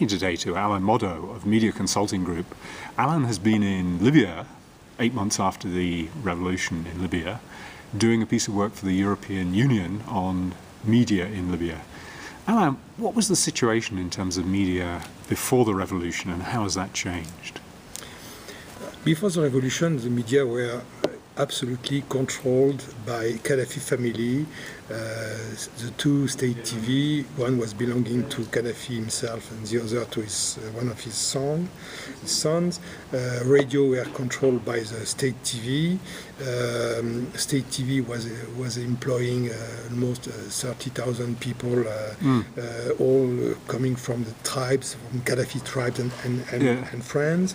talking today to Alain Modot of Media Consulting Group. Alain has been in Libya 8 months after the revolution in Libya, doing a piece of work for the European Union on media in Libya. Alain, what was the situation in terms of media before the revolution, and how has that changed? Before the revolution, the media were absolutely controlled by Gaddafi family. The two state TV, one was belonging to Gaddafi himself and the other to one of his sons. Radio were controlled by the state TV. State TV was employing almost 30,000 people, all coming from the tribes, from Gaddafi tribes and friends.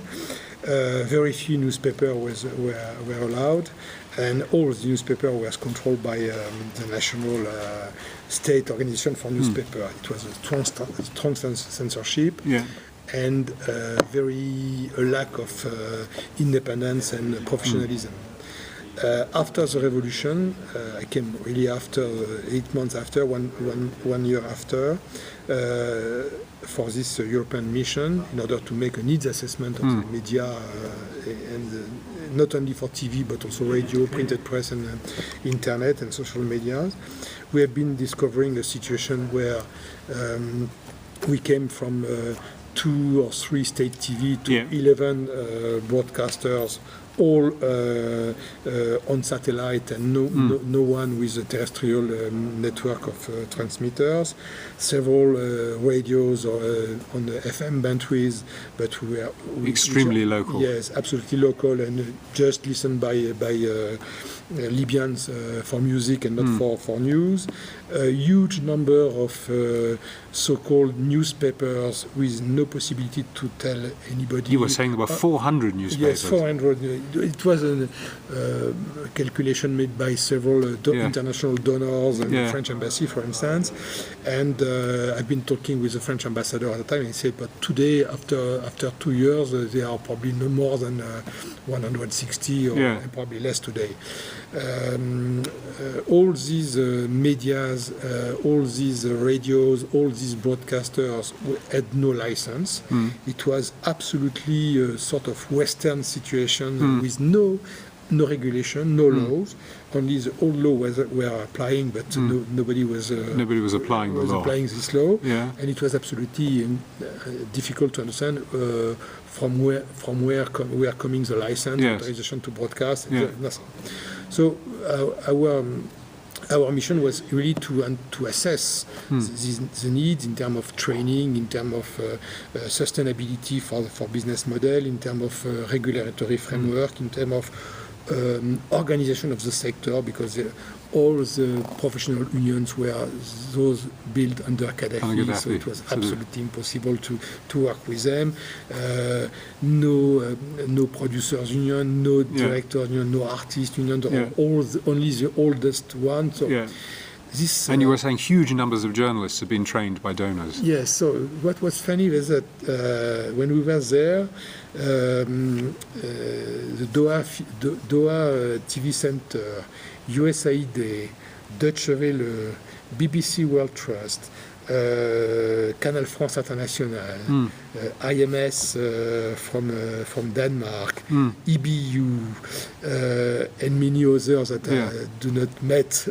Very few newspapers were allowed, and all the newspaper was controlled by the national state organization for newspaper. It was a strong censorship, and a lack of independence and professionalism. After the revolution, I came really after 8 months after, one year after, for this European mission, in order to make a needs assessment of the media, and not only for TV but also radio, printed press, and internet and social media. We have been discovering a situation where we came from 2 or 3 state TV to 11 broadcasters, all on satellite, and no one with a terrestrial network of transmitters. Several radios on the FM bandwidth, but we were extremely local. Yes, absolutely local, and just listened by Libyans for music and not for news. A huge number of so-called newspapers with no possibility to tell anybody. You were saying there were 400 newspapers. Yes, 400. It was a calculation made by several international donors and the French embassy, for instance. And I've been talking with the French ambassador at the time, and he said, but today, after 2 years, there are probably no more than 160, or probably less today. All these medias, all these radios, all these broadcasters had no license. It was absolutely a sort of Western situation with no regulation, no laws. Only the old law were applying, but nobody was applying the law. Applying this law, and it was absolutely difficult to understand from where coming the license, authorization to broadcast. Nothing. So our mission was really to assess the needs in terms of training, in terms of sustainability for business model, in terms of regulatory framework, in terms of organization of the sector, because all the professional unions were those built under Gaddafi, so it was absolutely impossible to work with them. No producers union, no directors union, no artists union, only the oldest one. So and you were saying huge numbers of journalists have been trained by donors. Yes, so what was funny was that when we were there, the Doha TV Center, USAID, Deutsche Welle, BBC World Trust, Canal France International, IMS from Denmark, EBU, and many others that do not met.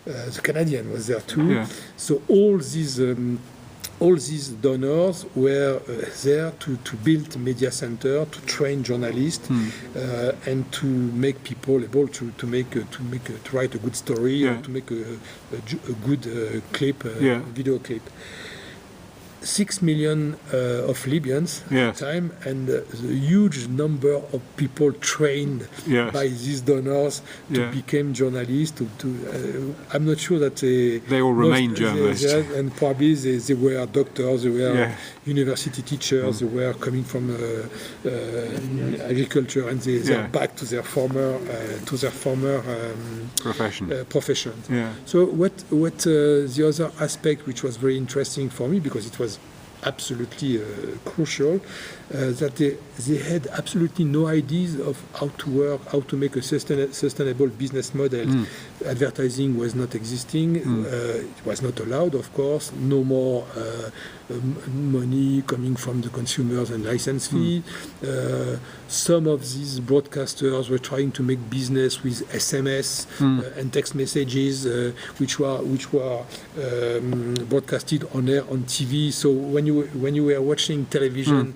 The Canadian was there too. So all these donors were there to build media center, to train journalists, and to make people able to write a good story, to make a good clip, video clip. 6 million of Libyans at the time, and the huge number of people trained by these donors to become journalists. I'm not sure that they all remain journalists. And probably they were doctors, they were university teachers, they were coming from agriculture, and they are back to their former profession. So what the other aspect which was very interesting for me, because it was absolutely crucial, that they had absolutely no ideas of how to work, how to make a sustainable business model. Advertising was not existing, it was not allowed, of course, no more money coming from the consumers and license fee. Some of these broadcasters were trying to make business with SMS and text messages, which were broadcasted on air on TV. So when you were watching television,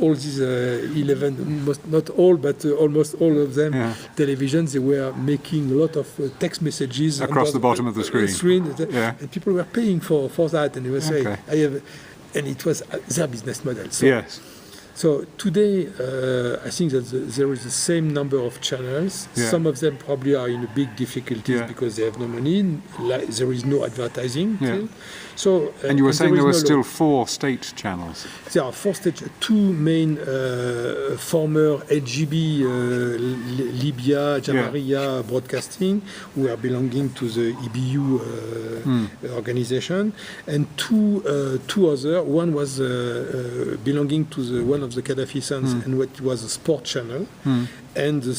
all these 11, not all, but almost all of them, televisions, they were making a lot of text messages across the bottom of the screen. And people were paying for that, and they were saying, and it was their business model. So, yes. So today, I think that there is the same number of channels. Some of them probably are in big difficulties because they have no money. There is no advertising. So, and you were saying there were still 4 state channels. There are 4 state, 2 main former LGB, Libya, Jamaria Broadcasting, who are belonging to the EBU organization, and two other. One was belonging to one of the Gaddafi sons, and what was a sport channel. And the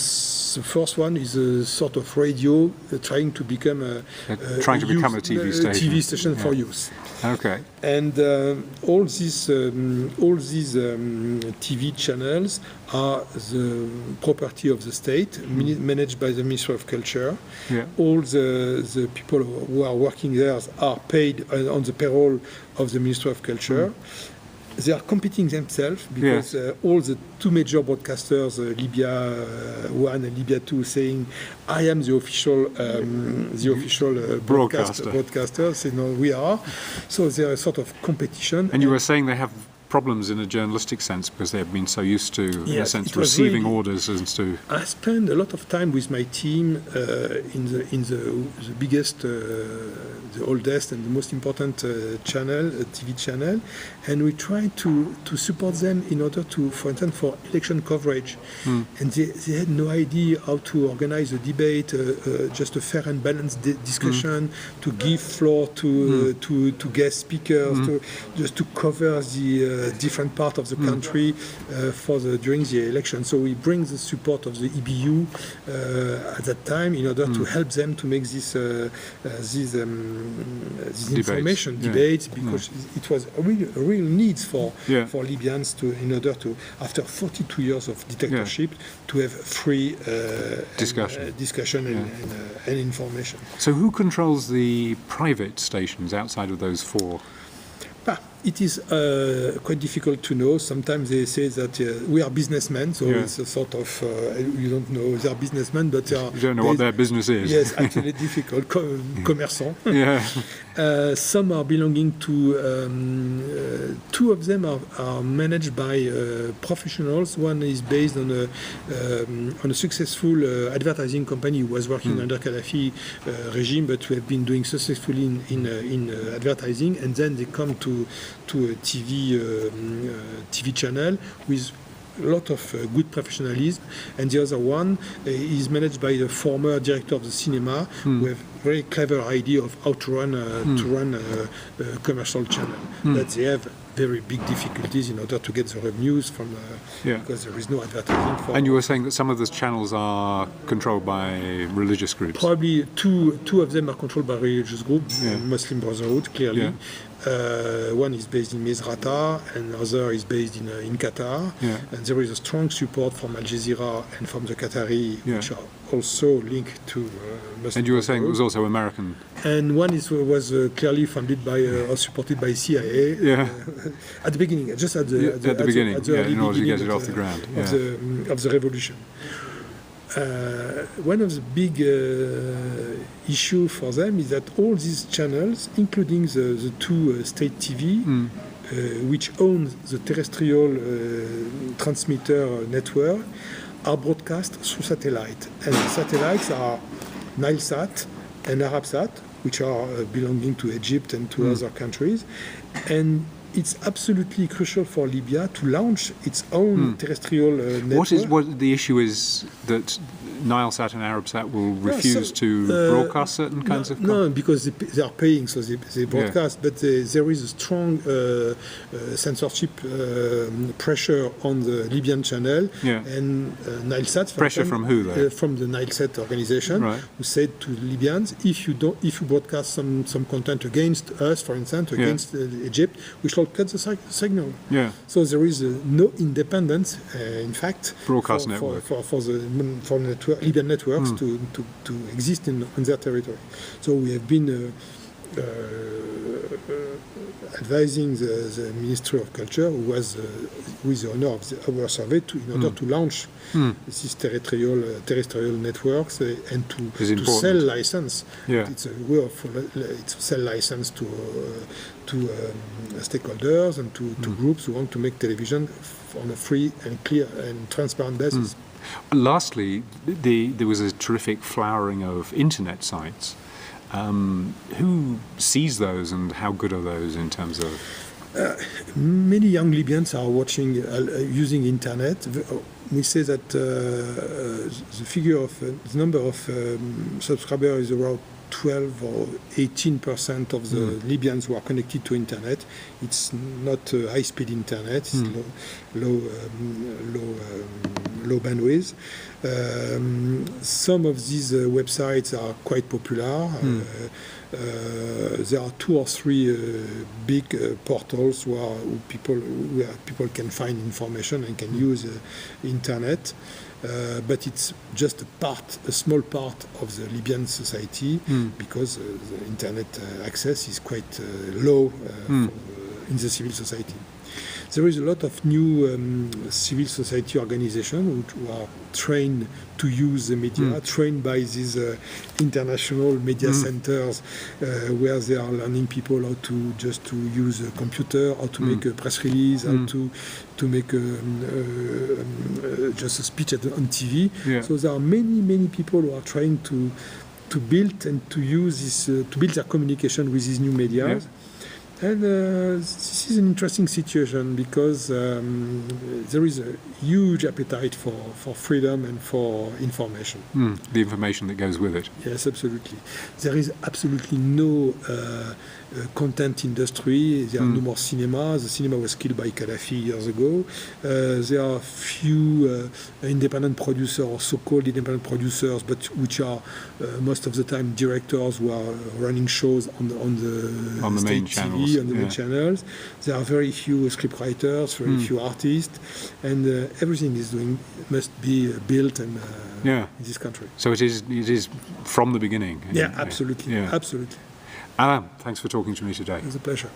first one is a sort of radio trying to become a TV station for youth. Okay. And all these TV channels are the property of the state, managed by the Ministry of Culture. All the people who are working there are paid on the payroll of the Ministry of Culture. They are competing themselves because all the 2 major broadcasters, Libya 1 and Libya 2, saying, "I am the official broadcaster." Say, "No, we are." So there is a sort of competition. And you were saying they have problems in a journalistic sense because they have been so used to, in a sense, receiving orders as to. I spend a lot of time with my team in the biggest, the oldest and the most important TV channel, and we try to support them in order to, for instance, for election coverage. And they had no idea how to organize a debate, just a fair and balanced discussion, to give floor to guest speakers, just to cover the different part of the country during the election. So we bring the support of the EBU at that time in order to help them to make these information debates, because it was a real need for Libyans in order to, after 42 years of dictatorship, to have free discussion and information. So who controls the private stations outside of those 4? It is quite difficult to know. Sometimes they say that we are businessmen, so it's a sort of, you don't know, they are businessmen, but you don't know what their business is. Yes, actually difficult, commerçants. Some are belonging to, 2 of them are managed by professionals. One is based on a successful advertising company who was working under Gaddafi regime, but who have been doing successfully in advertising, and then they come to a TV channel with a lot of good professionalism, and the other one is managed by the former director of the cinema, who have very clever idea of how to run a commercial channel. But they have very big difficulties in order to get the revenues from because there is no advertising for. And you were saying that some of those channels are controlled by religious groups. Probably two of them are controlled by religious groups, Muslim Brotherhood, clearly. One is based in Misrata, and the other is based in Qatar. And there is a strong support from Al Jazeera and from the Qatari, which are also linked to Muslim. And you were saying it was also American. And one was clearly funded by or supported by CIA at the beginning, just at the beginning, in order to get it off the ground of the revolution. One of the big issue for them is that all these channels, including the 2 state TV, which own the terrestrial transmitter network, are broadcast through satellite. And the satellites are Nilesat and Arabsat, which are belonging to Egypt and to other countries. And it's absolutely crucial for Libya to launch its own terrestrial network. What the issue is that Nilesat and Arabsat will refuse to broadcast certain kinds of No, because they are paying, so they broadcast. But there is a strong censorship pressure on the Libyan channel, and Nilesat. Pressure from who, though? From the Nilesat organization, who said to Libyans, if you broadcast some content against us, for instance, against Egypt, we shall cut the signal. Yeah. So there is no independence, in fact, broadcast network for Libyan networks to exist in their territory. So we have been advising the Ministry of Culture, who is the owner of our survey, in order to launch these terrestrial networks and to sell license. It's a way of sell license to stakeholders and to groups who want to make television on a free and clear and transparent basis. Lastly, there was a terrific flowering of internet sites. Who sees those, and how good are those in terms of? Many young Libyans are watching, using internet. We say that the number of subscribers is around 12 or 18% of the Libyans who are connected to internet. It's not high-speed internet. It's low bandwidth. Some of these websites are quite popular. There are 2 or 3 big portals where people can find information and can use internet. But it's just a small part of the Libyan society, because the internet access is quite low in the civil society. There is a lot of new civil society organizations who are trained to use the media, trained by these international media centers, where they are learning people how to use a computer, how to make a press release, how to make just a speech on TV. So there are many people who are trying to build and to use this, to build their communication with these new media. And this is an interesting situation, because there is a huge appetite for freedom and for information. The information that goes with it. Yes, absolutely. There is absolutely no content industry. There are no more cinema. The cinema was killed by Gaddafi years ago. There are few independent producers, or so-called independent producers, but which are most of the time directors who are running shows on the main channels. On the main channels. There are very few scriptwriters, very few artists, and everything must be built in this country. So it is from the beginning. Yeah, absolutely. Absolutely. Alain, thanks for talking to me today. It was a pleasure.